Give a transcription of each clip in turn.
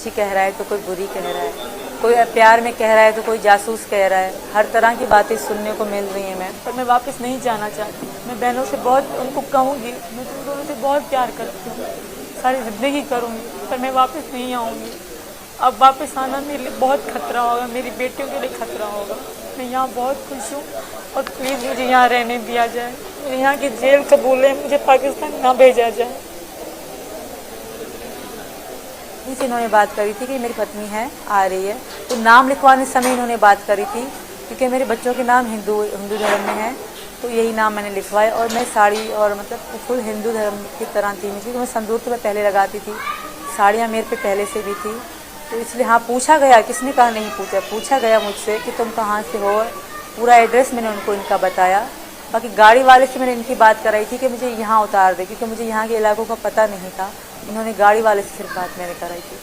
अच्छी कह रहा है तो कोई बुरी कह रहा है, कोई प्यार में कह रहा है तो कोई जासूस कह रहा है। हर तरह की बातें सुनने को मिल रही हैं मैम, पर मैं वापस नहीं जाना चाहती। मैं बहनों से बहुत उनको कहूँगी, मैं तुम दोनों से बहुत प्यार करती हूँ, सारी ज़िंदगी करूँगी, पर मैं वापस नहीं आऊँगी। अब वापस आना मेरे लिए बहुत खतरा होगा, मेरी बेटियों के लिए खतरा होगा। मैं यहाँ बहुत खुश हूँ और प्लीज़ मुझे यहाँ रहने दिया जाए, मुझे यहाँ की जेल कबूल है, मुझे पाकिस्तान ना भेजा जाए। से इन्होंने बात करी थी कि मेरी पत्नी है आ रही है, तो नाम लिखवाने समय इन्होंने बात करी थी, क्योंकि मेरे बच्चों के नाम हिंदू धर्म में है, तो यही नाम मैंने लिखवाए। और मैं साड़ी और मतलब फुल हिंदू धर्म की तरह थी मुझे, तो मैं संदूर तो मैं पहले लगाती थी, साड़ियाँ मेरे पे पहले से भी थी, तो इसलिए हाँ पूछा गया, किसने कहा नहीं पूछा, पूछा गया मुझसे कि तुम कहाँ से हो, पूरा एड्रेस मैंने उनको इनका बताया। बाकी गाड़ी वाले से मैंने इनकी बात कराई थी कि मुझे यहाँ उतार दे, क्योंकि मुझे यहाँ के इलाकों का पता नहीं था। इन्होंने गाड़ी वाले से सिर्फ बात मैंने कराई थी।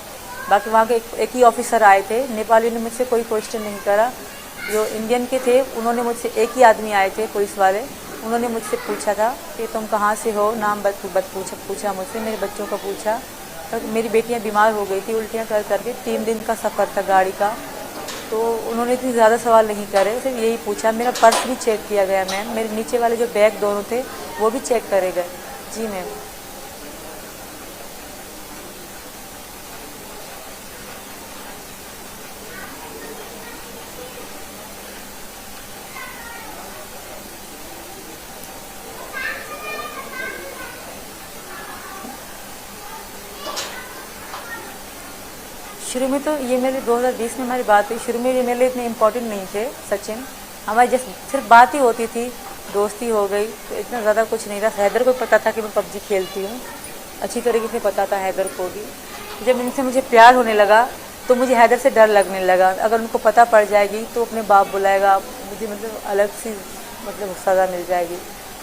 बाकी वहाँ के एक ही ऑफिसर आए थे, नेपाली ने मुझसे कोई क्वेश्चन नहीं करा। जो इंडियन के थे उन्होंने मुझसे, एक ही आदमी आए थे पुलिस वाले, उन्होंने मुझसे पूछा था कि तुम कहाँ से हो, नाम पूछा मुझसे, मेरे बच्चों का पूछा। तो मेरी बेटियाँ बीमार हो गई थी उल्टियाँ कर करके, 3 दिन का सफ़र था गाड़ी का, तो उन्होंने इतनी ज़्यादा सवाल नहीं करे, सिर्फ यही पूछा। मेरा पर्स भी चेक किया गया मैम, मेरे नीचे वाले जो बैग दोनों थे वो भी चेक करे गए। जी मैम। शुरू में तो ये मेरे 2020 में हमारी बात हुई, शुरू में ये मेरे लिए इतने इम्पोर्टेंट नहीं थे सचिन, हमारी जस्ट सिर्फ बात ही होती थी, दोस्ती हो गई, तो इतना ज़्यादा कुछ नहीं था। हैदर को पता था कि मैं पबजी खेलती हूँ, अच्छी तरीके से पता था हैदर को भी। जब इनसे मुझे प्यार होने लगा तो मुझे हैदर से डर लगने लगा, अगर उनको पता पड़ जाएगी तो अपने बाप बुलाएगा मुझे, मतलब अलग सी मतलब सज़ा मिल जाएगी,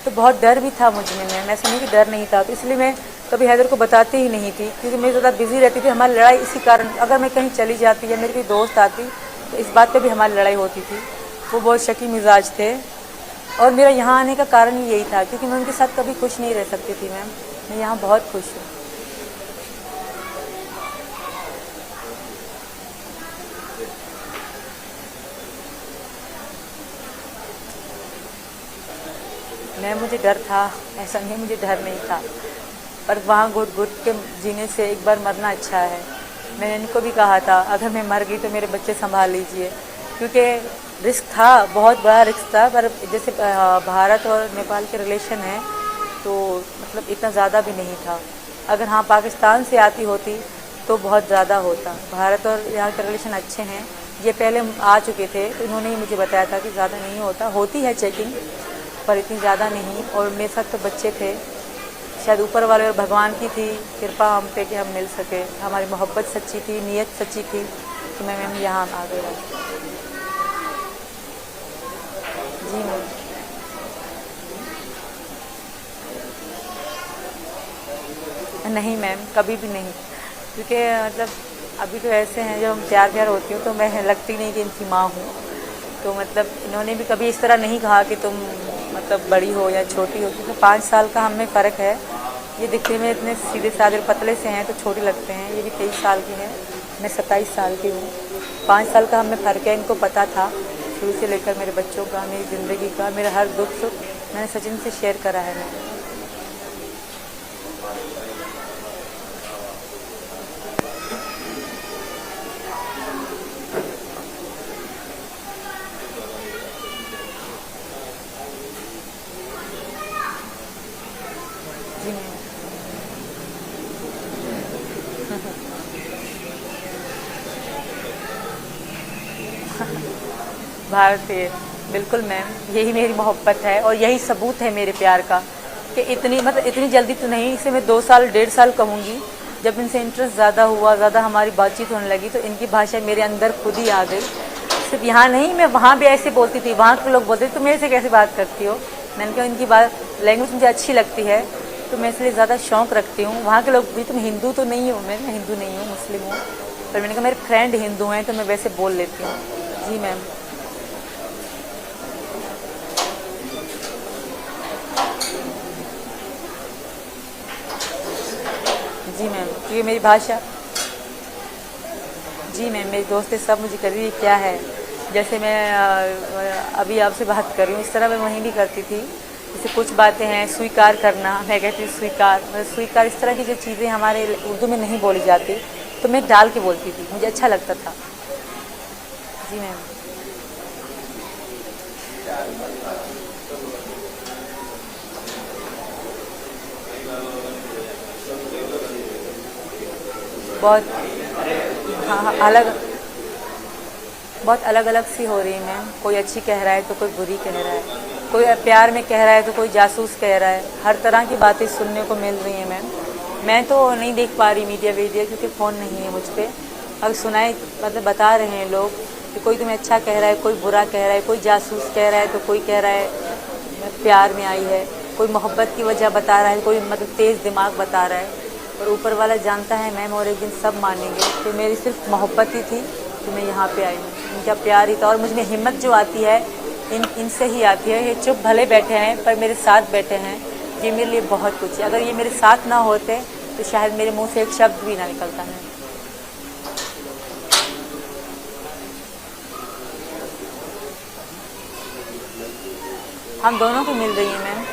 तो बहुत डर भी था मुझ में। मैं ऐसा नहीं कि डर नहीं था, तो इसलिए मैं कभी हैदर को बताती ही नहीं थी, क्योंकि मैं ज़्यादा बिजी रहती थी। हमारी लड़ाई इसी कारण, अगर मैं कहीं चली जाती या मेरी कोई दोस्त आती तो इस बात पे भी हमारी लड़ाई होती थी। वो बहुत शकी मिजाज थे, और मेरा यहाँ आने का कारण ही यही था, क्योंकि मैं उनके साथ कभी खुश नहीं रह सकती थी मैम। मैं यहाँ बहुत खुश हूँ। मुझे डर था, ऐसा नहीं मुझे डर नहीं था, पर वहाँ घुट घुट के जीने से एक बार मरना अच्छा है। मैंने इनको भी कहा था अगर मैं मर गई तो मेरे बच्चे संभाल लीजिए, क्योंकि रिस्क था, बहुत बड़ा रिस्क था। पर जैसे भारत और नेपाल के रिलेशन है तो मतलब इतना ज़्यादा भी नहीं था। अगर हाँ पाकिस्तान से आती होती तो बहुत ज़्यादा होता। भारत और यहाँ के रिलेशन अच्छे हैं, ये पहले आ चुके थे तो इन्होंने ही मुझे बताया था कि ज़्यादा नहीं होता, होती है चेकिंग पर इतनी ज़्यादा नहीं। और मेरे साथ तो बच्चे थे, शायद ऊपर वाले और भगवान की थी कृपा हम पे कि हम मिल सके, हमारी मोहब्बत सच्ची थी, नीयत सच्ची थी, तो मैं मैम यहाँ आ गया। जी मैम। नहीं मैम, कभी भी नहीं, क्योंकि मतलब अभी तो ऐसे हैं जब हम प्यार होती हूँ तो मैं लगती नहीं कि इनकी माँ हूँ, तो मतलब इन्होंने भी कभी इस तरह नहीं कहा कि तुम मतलब बड़ी हो या छोटी हो, क्योंकि 5 साल का हम में फ़र्क है। ये दिखने में इतने सीधे साधे पतले से हैं तो छोटे लगते हैं, ये भी 23 साल की हैं, मैं 27 साल की हूँ। 5 साल का हम में फ़र्क है, इनको पता था शुरू से लेकर, मेरे बच्चों का, मेरी ज़िंदगी का, मेरा हर दुख सुख मैंने सचिन से शेयर करा है मैंने। जी मैम। भारतीय, बिल्कुल मैम, यही मेरी मोहब्बत है और यही सबूत है मेरे प्यार का, कि इतनी मतलब इतनी जल्दी तो नहीं, इसे मैं 2 साल 1.5 साल कहूँगी। जब इनसे इंटरेस्ट ज़्यादा हुआ, ज़्यादा हमारी बातचीत होने लगी, तो इनकी भाषा मेरे अंदर खुद ही आ गई। सिर्फ यहाँ नहीं, मैं वहाँ भी ऐसे बोलती थी, वहाँ के लोग बोलते थे तुम मेरे से कैसे बात करती हो। मैंने कहा इनकी बात लैंग्वेज मुझे अच्छी लगती है तो मैं इसलिए ज़्यादा शौक़ रखती हूँ। वहाँ के लोग भी तुम हिंदू तो नहीं हो, मैं हिंदू नहीं हूँ, मुस्लिम हूँ, पर मैंने कहा मेरे फ्रेंड हिंदू हैं तो मैं वैसे बोल लेती हूँ। जी मैम। जी मैम, क्योंकि मेरी भाषा जी मैम, मेरे दोस्त सब मुझे कर रही है क्या है, जैसे मैं अभी आपसे बात कर रही हूँ इस तरह मैं वहीं भी करती थी। जैसे कुछ बातें हैं, स्वीकार करना, मैं कहती हूँ स्वीकार, मतलब स्वीकार, इस तरह की जो चीज़ें हमारे उर्दू में नहीं बोली जाती तो मैं डाल के बोलती थी, मुझे अच्छा लगता था। जी मैम। बहुत, हाँ हाँ, बहुत अलग अलग सी हो रही है मैम। कोई अच्छी कह रहा है तो कोई बुरी कह रहा है, कोई प्यार में कह रहा है तो कोई जासूस कह रहा है, हर तरह की बातें सुनने को मिल रही हैं मैम। मैं तो नहीं देख पा रही मीडिया वीडिया क्योंकि फ़ोन नहीं है मुझ पर। अब सुनाए, मतलब बता रहे हैं लोग कि कोई तुम्हें अच्छा कह रहा है, कोई बुरा कह रहा है, कोई जासूस कह रहा है तो कोई कह रहा है प्यार में आई है, कोई मोहब्बत की वजह बता रहा है, कोई मतलब तेज़ दिमाग बता रहा है। और ऊपर वाला जानता है मैम, और एक दिन सब मानेंगे। तो मेरी सिर्फ मोहब्बत ही थी कि मैं यहाँ पे आई हूँ, इनका प्यार ही था। और मुझ में हिम्मत जो आती है इनसे ही आती है। ये चुप भले बैठे हैं पर मेरे साथ बैठे हैं, ये मेरे लिए बहुत कुछ है। अगर ये मेरे साथ ना होते तो शायद मेरे मुंह से एक शब्द भी ना निकलता है। हम दोनों को मिल रही है मैम।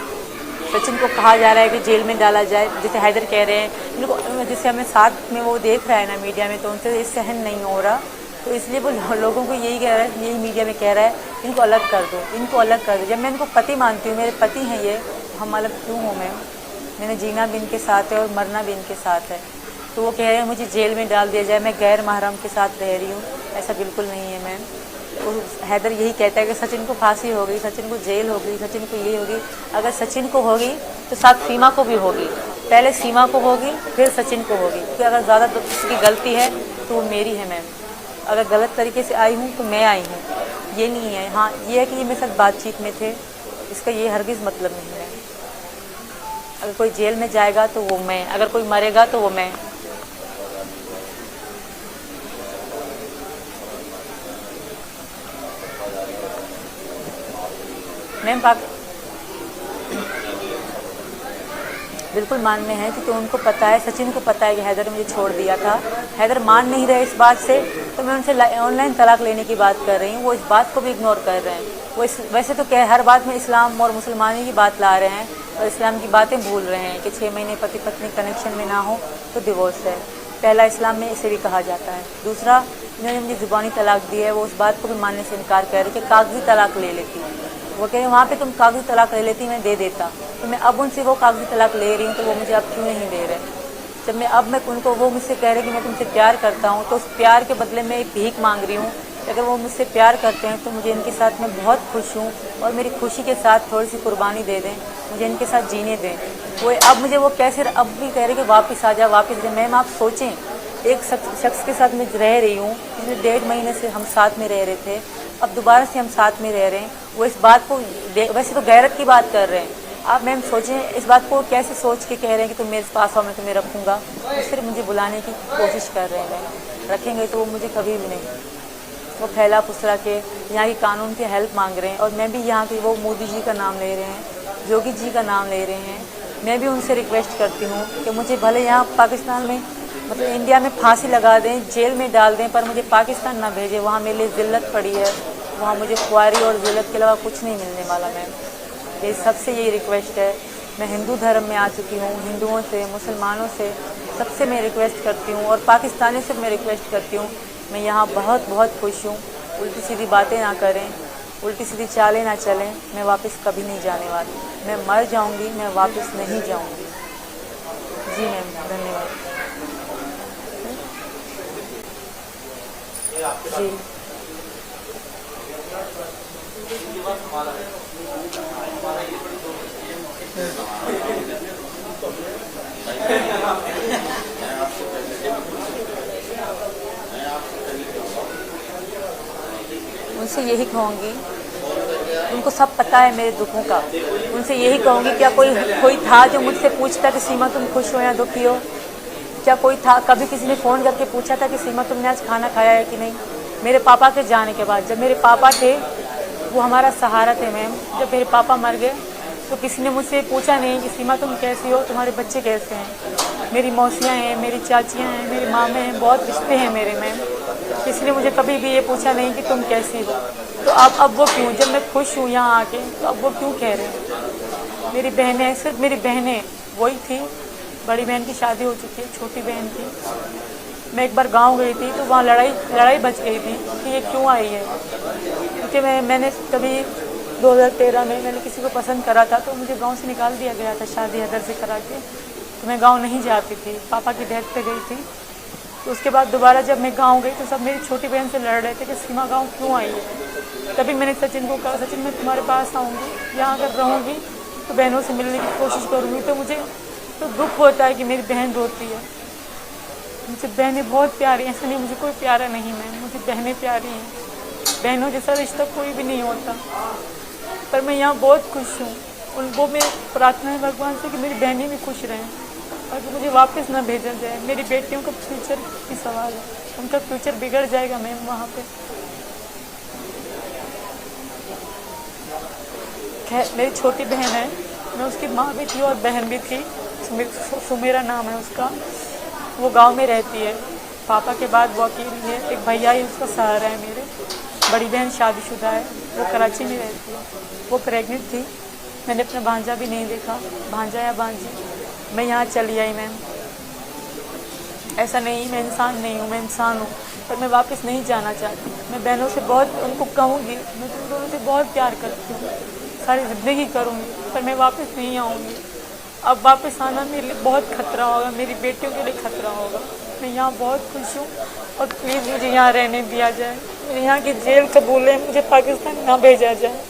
सचिन को कहा जा रहा है कि जेल में डाला जाए, जैसे हैदर कह रहे हैं इनको, जैसे हमें साथ में वो देख रहा है ना मीडिया में, तो उनसे सहन नहीं हो रहा, तो इसलिए वो लोगों को यही कह रहा है, यही मीडिया में कह रहा है इनको अलग कर दो, इनको अलग कर दो। जब मैं इनको पति मानती हूँ, मेरे पति हैं ये, हम अलग क्यों हूँ मैम? मैंने जीना भी इनके साथ है और मरना भी इनके साथ है। तो वो कह रहे हैं मुझे जेल में डाल दिया जाए, मैं गैर महरम के साथ रह रही हूँ। ऐसा बिल्कुल नहीं है मैम। तो हैदर यही कहता है कि सचिन को फांसी हो गई, सचिन को जेल हो गई, सचिन को ये होगी। अगर सचिन को होगी तो साथ सीमा को भी होगी, पहले सीमा को होगी फिर सचिन को होगी। क्योंकि अगर ज़्यादा तो किसी की गलती है तो वो मेरी है मैम। अगर गलत तरीके से आई हूँ तो मैं आई हूँ, ये नहीं है। हाँ ये है कि ये मेरे साथ बातचीत में थे, इसका ये हरगिज़ मतलब नहीं है। अगर कोई जेल में जाएगा तो वो मैं, अगर कोई मरेगा तो वो मैं। मैम बिल्कुल मान में है क्योंकि उनको पता है, सचिन को पता है कि हैदर मुझे छोड़ दिया था। हैदर मान नहीं रहे इस बात से, तो मैं उनसे ऑनलाइन तलाक लेने की बात कर रही हूँ, वो इस बात को भी इग्नोर कर रहे हैं। वो वैसे तो क्या हर बात में इस्लाम और मुसलमानी की बात ला रहे हैं और इस्लाम की बातें भूल रहे हैं कि 6 महीने पति पत्नी कनेक्शन में ना हो तो डिवोर्स है। पहला इस्लाम में इसे भी कहा जाता है। दूसरा, इन्होंने मुझे ज़ुबानी तलाक दी है, वो उस बात को भी मानने से इनकार कर रहे कि कागजी तलाक ले लेती। वो कह रहे हैं वहाँ पे तुम कागजी तलाक ले लेती, मैं दे देता। तो मैं अब उनसे वो कागजी तलाक ले रही हूँ तो वो मुझे अब क्यों नहीं दे रहे? जब मैं उनको, वो मुझसे कह रहे कि मैं तुमसे प्यार करता हूँ, तो उस प्यार के बदले में एक भीख मांग रही हूँ। अगर वो मुझसे प्यार करते हैं तो मुझे इनके साथ मैं बहुत खुश हूँ और मेरी खुशी के साथ थोड़ी सी कुर्बानी दे दें, मुझे इनके साथ जीने दें। वो अब मुझे वो कैसे अब भी कह रहे कि वापस आ जा, वापस दे। मैम आप सोचें, एक शख्स के साथ मैं रह रही हूँ, पिछले 1.5 महीने से हम साथ में रह रहे थे, अब दोबारा से हम साथ में रह रहे हैं। वो इस बात को, वैसे तो गैरत की बात कर रहे हैं, आप मैम सोचें इस बात को कैसे सोच के कह रहे हैं कि तुम मेरे पास आओ, मैं तुम्हें रखूँगा। वो सिर्फ मुझे बुलाने की कोशिश कर रहे हैं मैम, रखेंगे तो वो मुझे कभी भी नहीं। वो फैला फुसला के यहाँ की कानून की हेल्प मांग रहे हैं और मैं भी यहाँ की, वो मोदी जी का नाम ले रहे हैं, योगी जी का नाम ले रहे हैं। मैं भी उनसे रिक्वेस्ट करती हूँ कि मुझे भले यहाँ पाकिस्तान में, मतलब इंडिया में फांसी लगा दें, जेल में डाल दें, पर मुझे पाकिस्तान ना भेजें। वहाँ मेरे लिए ज़िल्लत पड़ी है, वहाँ मुझे ख्वारी और ज़िल्लत के अलावा कुछ नहीं मिलने वाला मैम। ये सबसे यही रिक्वेस्ट है। मैं हिंदू धर्म में आ चुकी हूँ, हिंदुओं से, मुसलमानों से, सबसे मैं रिक्वेस्ट करती हूँ और पाकिस्तानी से मैं रिक्वेस्ट करती हूँ, मैं यहाँ बहुत बहुत खुश हूँ। उल्टी सीधी बातें ना करें, उल्टी सीधी चालें ना चलें। मैं वापस कभी नहीं जाने वाली, मैं मर जाऊँगी, मैं वापस नहीं जाऊँगी। जी मैम, धन्यवाद। जी उनसे यही कहूँगी, उनको सब पता है मेरे दुखों का। उनसे यही कहूँगी, क्या कोई था जो मुझसे पूछता कि सीमा तुम खुश हो या दुखी हो? क्या कोई था? कभी किसी ने फ़ोन करके पूछा था कि सीमा तुमने आज खाना खाया है कि नहीं? मेरे पापा के जाने के बाद, जब मेरे पापा थे वो हमारा सहारा थे मैम। जब मेरे पापा मर गए तो किसी ने मुझसे पूछा नहीं कि सीमा तुम कैसी हो, तुम्हारे बच्चे कैसे हैं। मेरी मौसियाँ हैं, मेरी चाचियाँ हैं, मेरी मामे हैं, बहुत रिश्ते हैं मेरे मैम। किसी ने मुझे कभी भी ये पूछा नहीं कि तुम कैसी हो। तो अब वो क्यों, जब मैं खुश हूँ यहाँ आके, तो अब वो क्यों कह रहे हैं। मेरी बहनें, सिर्फ मेरी बहनें वही थी। बड़ी बहन की शादी हो चुकी है, छोटी बहन थी। मैं एक बार गांव गई थी तो वहाँ लड़ाई बच गई थी कि ये क्यों आई है। क्योंकि मैंने कभी 2013 में मैंने किसी को पसंद करा था, तो मुझे गांव से निकाल दिया गया था शादी अदर से करा के। तो मैं गांव नहीं जाती थी, पापा की डेथ पे गई थी। तो उसके बाद दोबारा जब मैं गांव गई तो सब मेरी छोटी बहन से लड़ रहे थे कि सीमा गांव क्यों आई है। तभी मैंने सचिन को कहा, सचिन मैं तुम्हारे पास आऊँगी, यहाँ अगर रहूँगी तो बहनों से मिलने की कोशिश करूँगी। तो मुझे तो दुख होता है कि मेरी बहन रोती है। मुझे बहनें बहुत प्यारी हैं, ऐसा नहीं मुझे कोई प्यारा नहीं है, मुझे बहनें प्यारी हैं। बहनों जैसा रिश्ता कोई भी नहीं होता। पर मैं यहाँ बहुत खुश हूँ। उनको मेरी प्रार्थना है भगवान से कि मेरी बहनें भी खुश रहें और कि मुझे वापस ना भेजा जाए। मेरी बेटियों का फ्यूचर की सवाल है, उनका फ्यूचर बिगड़ जाएगा मैम वहाँ पे। खैर मेरी छोटी बहन है, मैं उसकी माँ भी थी और बहन भी थी। सुमेरा नाम है उसका। वो गांव में रहती है, पापा के बाद वो अकेली है। एक भैया ही उसका सहारा है मेरे। बड़ी बहन शादीशुदा है, वो कराची में रहती है। वो प्रेग्नेंट थी, मैंने अपना भांजा भी नहीं देखा, भांजा या भांजी। मैं यहाँ चली आई मैम। ऐसा नहीं मैं इंसान नहीं हूँ, मैं इंसान हूँ, पर मैं वापस नहीं जाना चाहती। मैं बहनों से बहुत उनको कहूँगी, मैं तुम दोनों से बहुत प्यार करती हूँ, सारी ज़िंदगी करूँगी, पर मैं वापस नहीं आऊँगी। अब वापस आना मेरे लिए बहुत खतरा होगा, मेरी बेटियों के लिए खतरा होगा। मैं यहाँ बहुत खुश हूँ और प्लीज़ मुझे यहाँ रहने दिया जाए। मुझे यहाँ की जेल कबूल है, मुझे पाकिस्तान ना भेजा जाए।